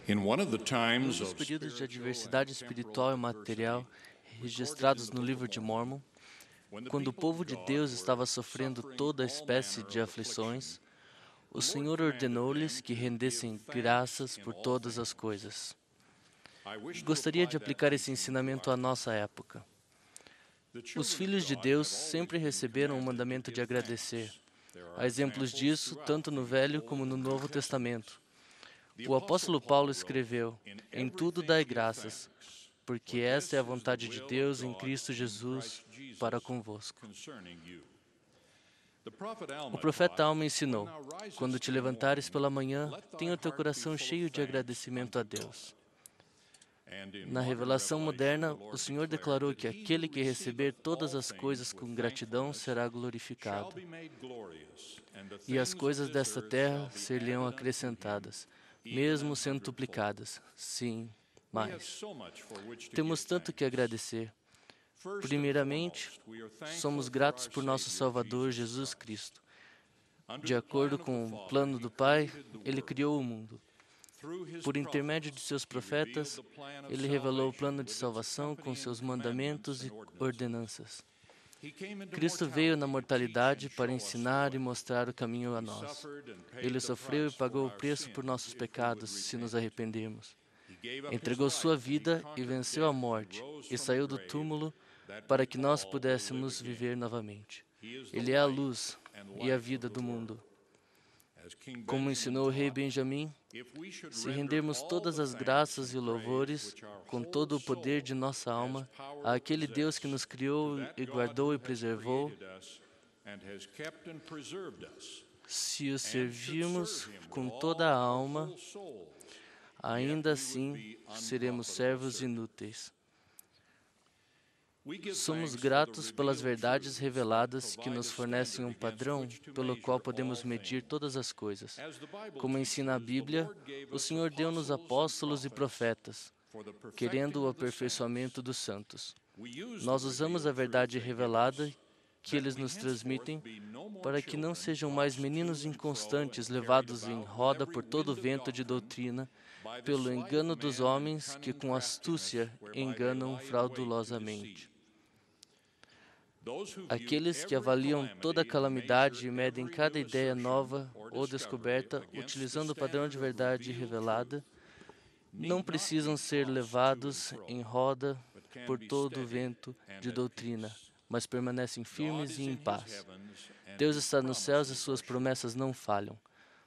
Num dos períodos de adversidade espiritual e material registrados no livro de Mórmon, quando o povo de Deus estava sofrendo toda espécie de aflições, o Senhor ordenou-lhes que rendessem graças por todas as coisas. Gostaria de aplicar esse ensinamento à nossa época. Os filhos de Deus sempre receberam o mandamento de agradecer. Há exemplos disso tanto no Velho como no Novo Testamento. O apóstolo Paulo escreveu: "Em tudo dai graças, porque esta é a vontade de Deus em Cristo Jesus para convosco." O profeta Alma ensinou: "Quando te levantares pela manhã, tenha o teu coração cheio de agradecimento a Deus." Na revelação moderna, o Senhor declarou que aquele que receber todas as coisas com gratidão será glorificado, e as coisas desta terra ser-lhe-ão acrescentadas, mesmo centuplicadas. Sim, mais. Temos tanto que agradecer. Primeiramente, somos gratos por nosso Salvador Jesus Cristo. De acordo com o plano do Pai, Ele criou o mundo. Por intermédio de seus profetas, Ele revelou o plano de salvação com seus mandamentos e ordenanças. Cristo veio na mortalidade para ensinar e mostrar o caminho a nós. Ele sofreu e pagou o preço por nossos pecados, se nos arrependermos. Entregou sua vida e venceu a morte, e saiu do túmulo para que nós pudéssemos viver novamente. Ele é a luz e a vida do mundo. Como ensinou o rei Benjamim, se rendermos todas as graças e louvores, com todo o poder de nossa alma, àquele Deus que nos criou e guardou e preservou, se o servirmos com toda a alma, ainda assim seremos servos inúteis. Somos gratos pelas verdades reveladas que nos fornecem um padrão pelo qual podemos medir todas as coisas. Como ensina a Bíblia, o Senhor deu-nos apóstolos e profetas, querendo o aperfeiçoamento dos santos. Nós usamos a verdade revelada que eles nos transmitem para que não sejam mais meninos inconstantes levados em roda por todo o vento de doutrina, pelo engano dos homens que com astúcia enganam fraudulosamente. Aqueles que avaliam toda calamidade e medem cada ideia nova ou descoberta utilizando o padrão de verdade revelada, não precisam ser levados em roda por todo o vento de doutrina, mas permanecem firmes e em paz. Deus está nos céus e suas promessas não falham.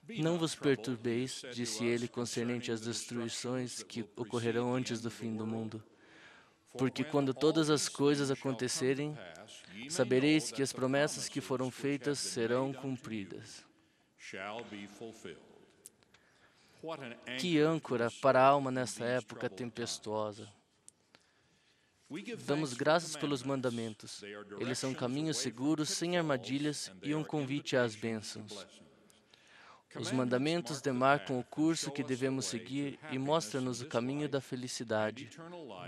Não vos perturbeis, disse ele concernente às destruições que ocorrerão antes do fim do mundo. Porque quando todas as coisas acontecerem, sabereis que as promessas que foram feitas serão cumpridas. Que âncora para a alma nessa época tempestuosa. Damos graças pelos mandamentos. Eles são caminhos seguros, sem armadilhas e um convite às bênçãos. Os mandamentos demarcam o curso que devemos seguir e mostram-nos o caminho da felicidade,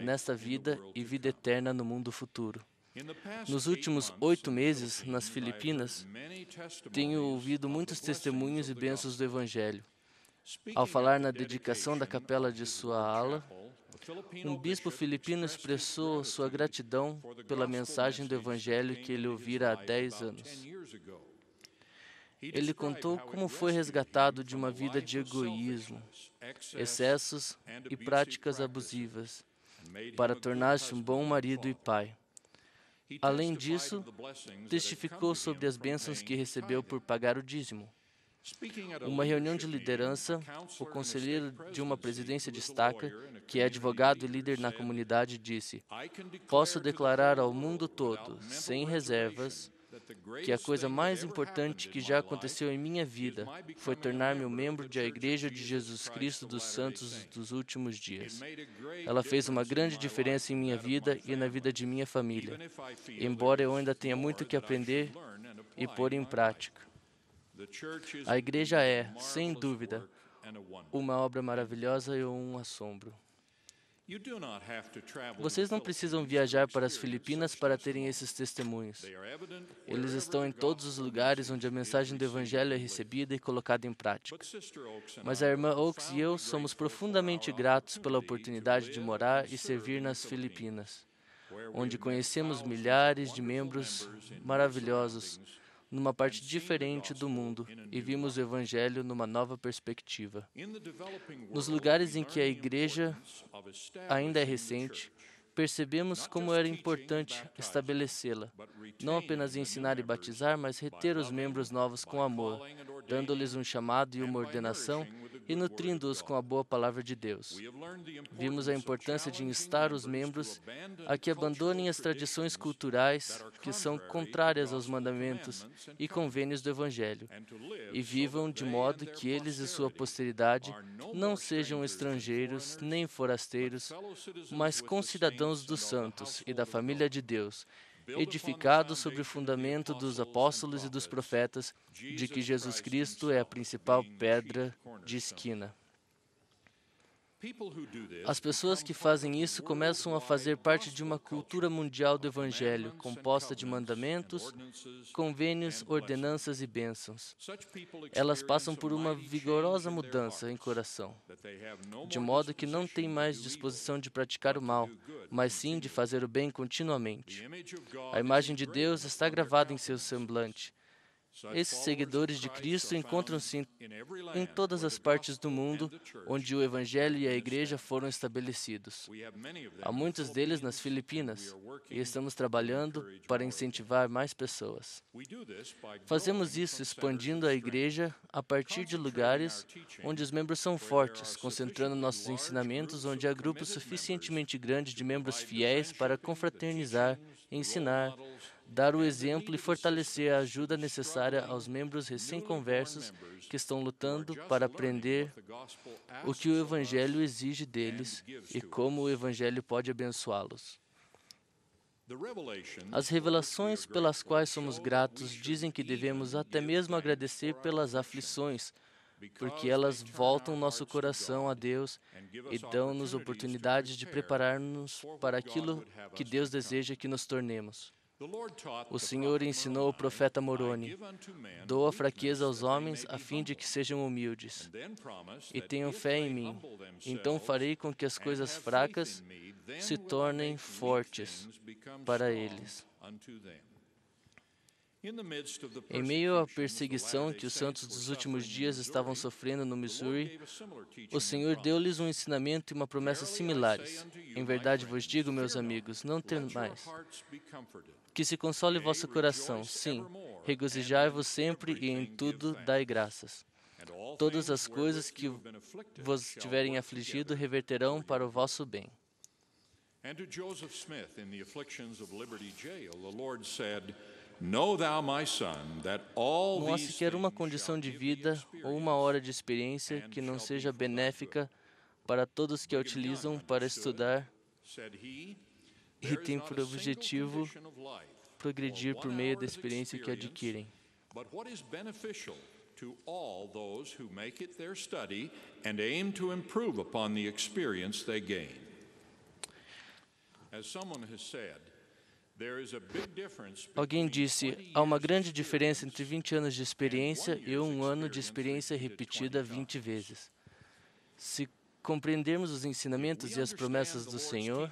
nesta vida e vida eterna no mundo futuro. Nos últimos 8 meses, nas Filipinas, tenho ouvido muitos testemunhos e bênçãos do Evangelho. Ao falar na dedicação da capela de sua ala, um bispo filipino expressou sua gratidão pela mensagem do Evangelho que ele ouvira há 10 anos. Ele contou como foi resgatado de uma vida de egoísmo, excessos e práticas abusivas, para tornar-se um bom marido e pai. Além disso, testificou sobre as bênçãos que recebeu por pagar o dízimo. Uma reunião de liderança, o conselheiro de uma presidência destaca, que é advogado e líder na comunidade, disse: "Posso declarar ao mundo todo, sem reservas, que a coisa mais importante que já aconteceu em minha vida foi tornar-me um membro da Igreja de Jesus Cristo dos Santos dos Últimos Dias. Ela fez uma grande diferença em minha vida e na vida de minha família, embora eu ainda tenha muito que aprender e pôr em prática. A Igreja é, sem dúvida, uma obra maravilhosa e um assombro." Vocês não precisam viajar para as Filipinas para terem esses testemunhos. Eles estão em todos os lugares onde a mensagem do Evangelho é recebida e colocada em prática. Mas a irmã Oaks e eu somos profundamente gratos pela oportunidade de morar e servir nas Filipinas, onde conhecemos milhares de membros maravilhosos numa parte diferente do mundo e vimos o Evangelho numa nova perspectiva. Nos lugares em que a igreja ainda é recente, percebemos como era importante estabelecê-la, não apenas ensinar e batizar, mas reter os membros novos com amor, dando-lhes um chamado e uma ordenação e nutrindo-os com a boa palavra de Deus. Vimos a importância de instar os membros a que abandonem as tradições culturais que são contrárias aos mandamentos e convênios do Evangelho e vivam de modo que eles e sua posteridade não sejam estrangeiros nem forasteiros, mas concidadãos dos santos e da família de Deus, edificados sobre o fundamento dos apóstolos e dos profetas, de que Jesus Cristo é a principal pedra de esquina. As pessoas que fazem isso começam a fazer parte de uma cultura mundial do Evangelho, composta de mandamentos, convênios, ordenanças e bênçãos. Elas passam por uma vigorosa mudança em coração, de modo que não têm mais disposição de praticar o mal, mas sim de fazer o bem continuamente. A imagem de Deus está gravada em seu semblante. Esses seguidores de Cristo encontram-se em todas as partes do mundo onde o Evangelho e a Igreja foram estabelecidos. Há muitos deles nas Filipinas e estamos trabalhando para incentivar mais pessoas. Fazemos isso expandindo a Igreja a partir de lugares onde os membros são fortes, concentrando nossos ensinamentos onde há grupos suficientemente grandes de membros fiéis para confraternizar, ensinar, dar o exemplo e fortalecer a ajuda necessária aos membros recém-conversos que estão lutando para aprender o que o Evangelho exige deles e como o Evangelho pode abençoá-los. As revelações pelas quais somos gratos dizem que devemos até mesmo agradecer pelas aflições, porque elas voltam nosso coração a Deus e dão-nos oportunidades de preparar-nos para aquilo que Deus deseja que nos tornemos. O Senhor ensinou o profeta Moroni: dou a fraqueza aos homens a fim de que sejam humildes, e tenham fé em mim. Então farei com que as coisas fracas se tornem fortes para eles. Em meio à perseguição que os santos dos últimos dias estavam sofrendo no Missouri, o Senhor deu-lhes um ensinamento e uma promessa similares. Em verdade vos digo, meus amigos, não temais. Que se console vosso coração, sim, regozijai-vos sempre e em tudo dai graças. Todas as coisas que vos tiverem afligido reverterão para o vosso bem. And to Joseph Smith in the afflictions of Liberty Jail, the Lord said, Know thou, my son, that all Não há these sequer uma things condição shall de give thee vida ou uma experience, hora de experiência que não seja benéfica para todos que a utilizam para estudar said he, e there is têm not por a single objetivo condition of life progredir or por 1 meio da hour's experiência que experience, adquirem. but what is beneficial to all those who make it their study and aim to improve upon the experience they gain. As someone has said, there is a big difference Alguém between disse: 20 há uma years grande of diferença entre experience 20 anos de experiência and 1 e um year's ano de experience experiência repeated repetida 20 20 times. vezes. Se compreendermos os ensinamentos e as promessas do Senhor,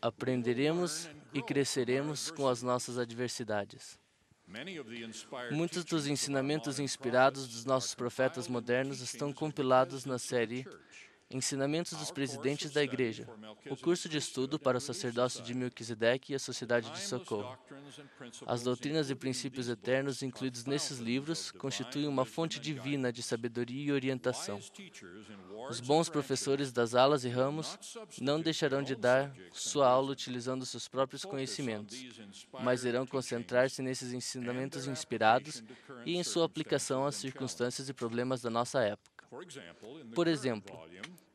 aprenderemos e cresceremos com as nossas adversidades. Muitos dos ensinamentos inspirados dos nossos profetas modernos estão compilados na série Ensinamentos dos Presidentes da Igreja, o curso de estudo para o sacerdócio de Melquisedeque e a Sociedade de Socorro. As doutrinas e princípios eternos incluídos nesses livros constituem uma fonte divina de sabedoria e orientação. Os bons professores das alas e ramos não deixarão de dar sua aula utilizando seus próprios conhecimentos, mas irão concentrar-se nesses ensinamentos inspirados e em sua aplicação às circunstâncias e problemas da nossa época. Por exemplo,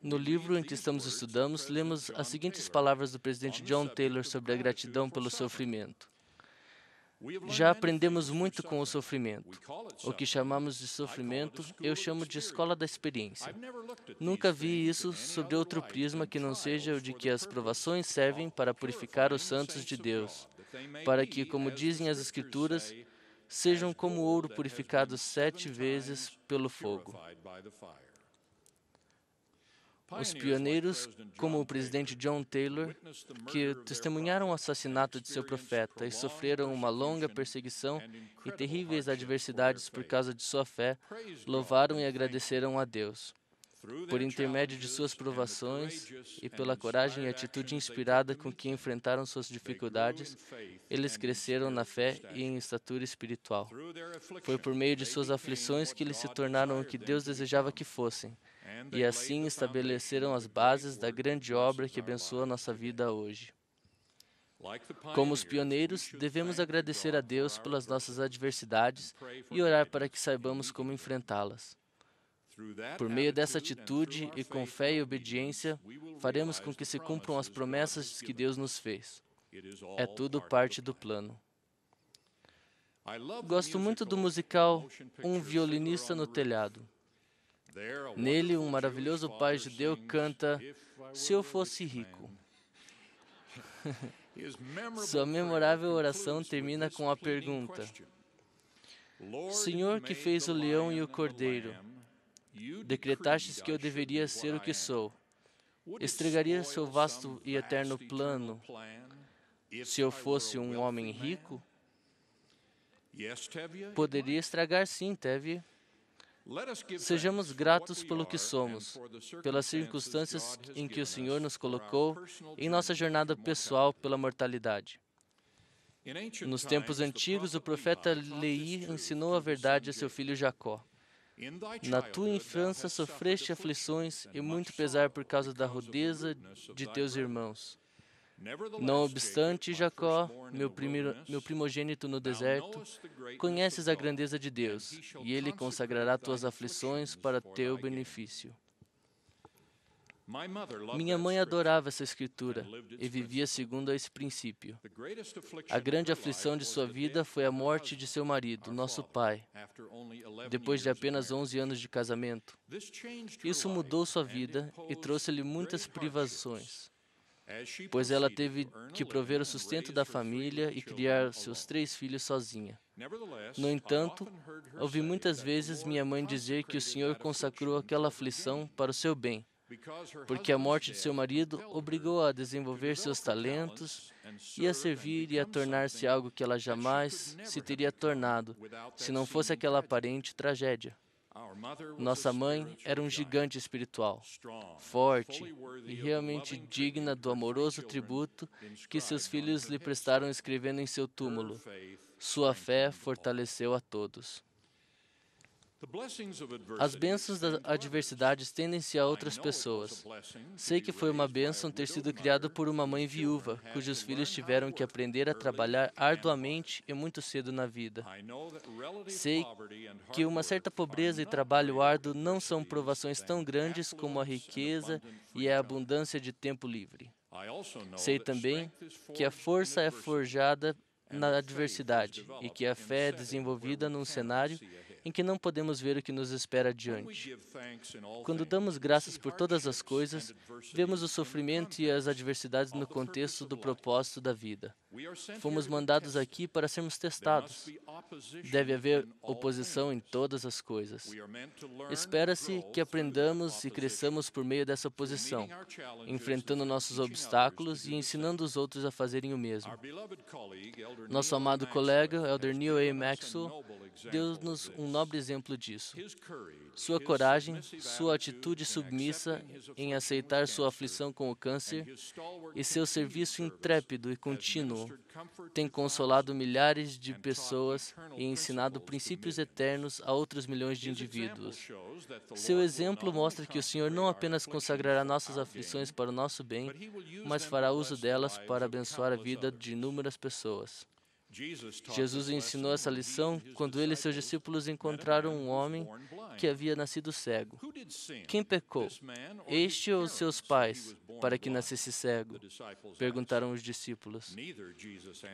no livro em que estamos estudando, lemos as seguintes palavras do presidente John Taylor sobre a gratidão pelo sofrimento. Já aprendemos muito com o sofrimento. O que chamamos de sofrimento, eu chamo de escola da experiência. Nunca vi isso sobre outro prisma que não seja o de que as provações servem para purificar os santos de Deus, para que, como dizem as Escrituras, sejam como ouro purificado 7 vezes pelo fogo. Os pioneiros, como o presidente John Taylor, que testemunharam o assassinato de seu profeta e sofreram uma longa perseguição e terríveis adversidades por causa de sua fé, louvaram e agradeceram a Deus. Por intermédio de suas provações e pela coragem e atitude inspirada com que enfrentaram suas dificuldades, eles cresceram na fé e em estatura espiritual. Foi por meio de suas aflições que eles se tornaram o que Deus desejava que fossem, e assim estabeleceram as bases da grande obra que abençoa nossa vida hoje. Como os pioneiros, devemos agradecer a Deus pelas nossas adversidades e orar para que saibamos como enfrentá-las. Por meio dessa atitude e com fé e obediência, faremos com que se cumpram as promessas que Deus nos fez. É tudo parte do plano. Gosto muito do musical Um Violinista no Telhado. Nele, um maravilhoso pai judeu canta "Se eu fosse rico". Sua memorável oração termina com a pergunta: Senhor que fez o leão e o cordeiro, decretastes que eu deveria ser o que sou. Estragaria seu vasto e eterno plano se eu fosse um homem rico? Poderia estragar sim, Tevye. Sejamos gratos pelo que somos, pelas circunstâncias em que o Senhor nos colocou em nossa jornada pessoal pela mortalidade. Nos tempos antigos, o profeta Leí ensinou a verdade a seu filho Jacó. Na tua infância sofreste aflições e muito pesar por causa da rudeza de teus irmãos. Não obstante, Jacó, meu primogênito no deserto, conheces a grandeza de Deus, e Ele consagrará tuas aflições para teu benefício. Minha mãe adorava essa escritura e vivia segundo esse princípio. A grande aflição de sua vida foi a morte de seu marido, nosso pai, depois de apenas 11 anos de casamento. Isso mudou sua vida e trouxe-lhe muitas privações, pois ela teve que prover o sustento da família e criar seus 3 filhos sozinha. No entanto, ouvi muitas vezes minha mãe dizer que o Senhor consacrou aquela aflição para o seu bem, porque a morte de seu marido obrigou-a a desenvolver seus talentos e a servir e a tornar-se algo que ela jamais se teria tornado, se não fosse aquela aparente tragédia. Nossa mãe era um gigante espiritual, forte e realmente digna do amoroso tributo que seus filhos lhe prestaram escrevendo em seu túmulo. Sua fé fortaleceu a todos. As bênçãos das adversidades tendem-se a outras pessoas. Sei que foi uma bênção ter sido criado por uma mãe viúva, cujos filhos tiveram que aprender a trabalhar arduamente e muito cedo na vida. Sei que uma certa pobreza e trabalho árduo não são provações tão grandes como a riqueza e a abundância de tempo livre. Sei também que a força é forjada na adversidade e que a fé é desenvolvida num cenário em que não podemos ver o que nos espera adiante. Quando damos graças por todas as coisas, vemos o sofrimento e as adversidades no contexto do propósito da vida. Fomos mandados aqui para sermos testados. Deve haver oposição em todas as coisas. Espera-se que aprendamos e cresçamos por meio dessa oposição, enfrentando nossos obstáculos e ensinando os outros a fazerem o mesmo. Nosso amado colega, Elder Neil A. Maxwell, deu-nos um nobre exemplo disso. Sua coragem, sua atitude submissa em aceitar sua aflição com o câncer e seu serviço intrépido e contínuo têm consolado milhares de pessoas e ensinado princípios eternos a outros milhões de indivíduos. Seu exemplo mostra que o Senhor não apenas consagrará nossas aflições para o nosso bem, mas fará uso delas para abençoar a vida de inúmeras pessoas. Jesus ensinou essa lição quando ele e seus discípulos encontraram um homem que havia nascido cego. Quem pecou, este ou seus pais, para que nascesse cego? Perguntaram os discípulos.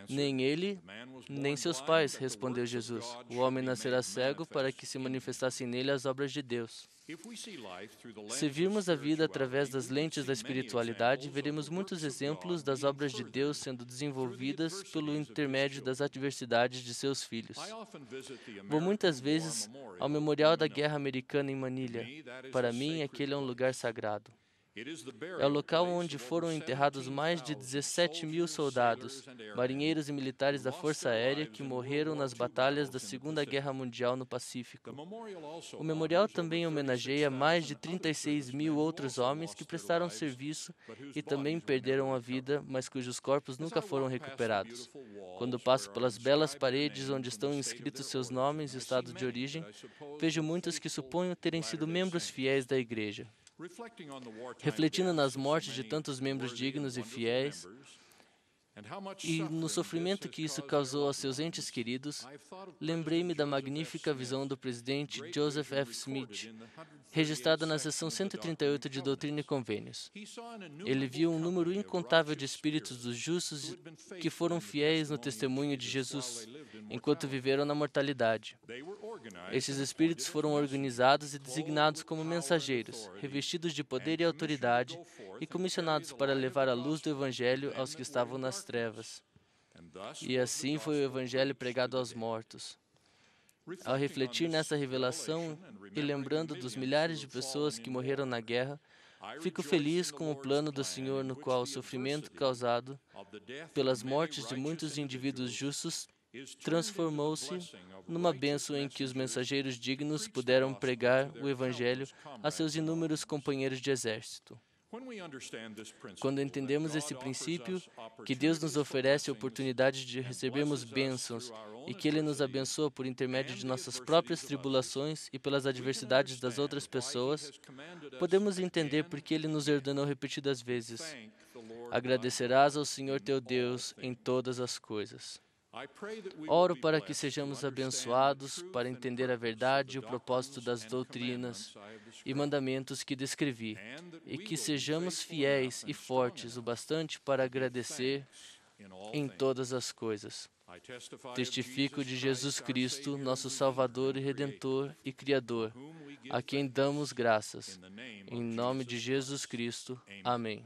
Nem ele, nem seus pais, respondeu Jesus. O homem nascerá cego para que se manifestassem nele as obras de Deus. Se virmos a vida através das lentes da espiritualidade, veremos muitos exemplos das obras de Deus sendo desenvolvidas pelo intermédio das adversidades de seus filhos. Vou muitas vezes ao Memorial da Guerra Americana em Manilha. Para mim, aquele é um lugar sagrado. É o local onde foram enterrados mais de 17.000 soldados, marinheiros e militares da Força Aérea que morreram nas batalhas da Segunda Guerra Mundial no Pacífico. O memorial também homenageia mais de 36.000 outros homens que prestaram serviço e também perderam a vida, mas cujos corpos nunca foram recuperados. Quando passo pelas belas paredes onde estão inscritos seus nomes e estado de origem, vejo muitos que suponho terem sido membros fiéis da Igreja. Refletindo nas mortes de tantos membros dignos e fiéis e no sofrimento que isso causou aos seus entes queridos, lembrei-me da magnífica visão do presidente Joseph F. Smith, registrada na seção 138 de Doutrina e Convênios. Ele viu um número incontável de espíritos dos justos que foram fiéis no testemunho de Jesus, enquanto viveram na mortalidade. Esses espíritos foram organizados e designados como mensageiros, revestidos de poder e autoridade, e comissionados para levar a luz do Evangelho aos que estavam nas trevas. E assim foi o Evangelho pregado aos mortos. Ao refletir nessa revelação e lembrando dos milhares de pessoas que morreram na guerra, fico feliz com o plano do Senhor no qual o sofrimento causado pelas mortes de muitos indivíduos justos transformou-se numa bênção em que os mensageiros dignos puderam pregar o Evangelho a seus inúmeros companheiros de exército. Quando entendemos esse princípio, que Deus nos oferece a oportunidade de recebermos bênçãos e que Ele nos abençoa por intermédio de nossas próprias tribulações e pelas adversidades das outras pessoas, podemos entender por que Ele nos ordenou repetidas vezes: agradecerás ao Senhor teu Deus em todas as coisas. Oro para que sejamos abençoados para entender a verdade e o propósito das doutrinas e mandamentos que descrevi, e que sejamos fiéis e fortes o bastante para agradecer em todas as coisas. Testifico de Jesus Cristo, nosso Salvador e Redentor e Criador, a quem damos graças. Em nome de Jesus Cristo. Amém.